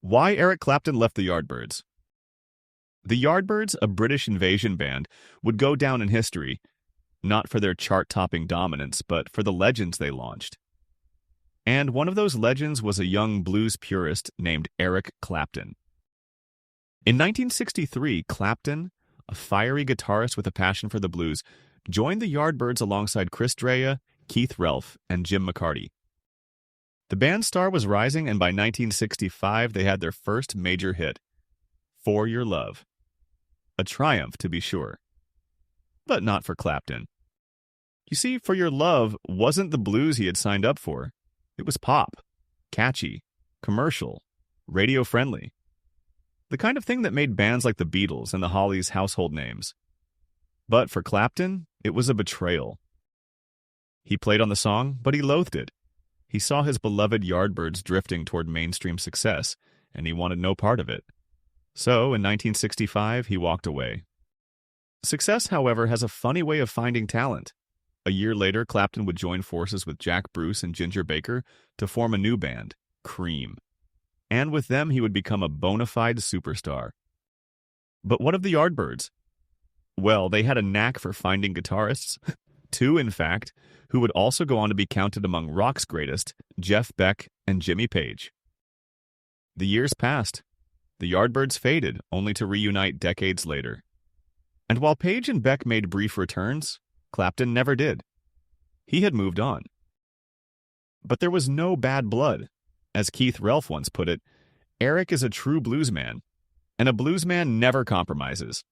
Why Eric Clapton left the Yardbirds. The Yardbirds, a British invasion band, would go down in history, not for their chart-topping dominance, but for the legends they launched. And one of those legends was a young blues purist named Eric Clapton. In 1963, Clapton, a fiery guitarist with a passion for the blues, joined the Yardbirds alongside Chris Dreja, Keith Relf, and Jim McCarty. The band's star was rising, and by 1965 they had their first major hit, For Your Love. A triumph, to be sure. But not for Clapton. You see, For Your Love wasn't the blues he had signed up for. It was pop, catchy, commercial, radio-friendly. The kind of thing that made bands like the Beatles and the Hollies household names. But for Clapton, it was a betrayal. He played on the song, but he loathed it. He saw his beloved Yardbirds drifting toward mainstream success, and he wanted no part of it. So, in 1965, he walked away. Success, however, has a funny way of finding talent. A year later, Clapton would join forces with Jack Bruce and Ginger Baker to form a new band, Cream. And with them, he would become a bona fide superstar. But what of the Yardbirds? Well, they had a knack for finding guitarists, two, in fact, who would also go on to be counted among rock's greatest, Jeff Beck and Jimmy Page. The years passed. The Yardbirds faded, only to reunite decades later. And while Page and Beck made brief returns, Clapton never did. He had moved on. But there was no bad blood. As Keith Relf once put it, Eric is a true bluesman, and a bluesman never compromises.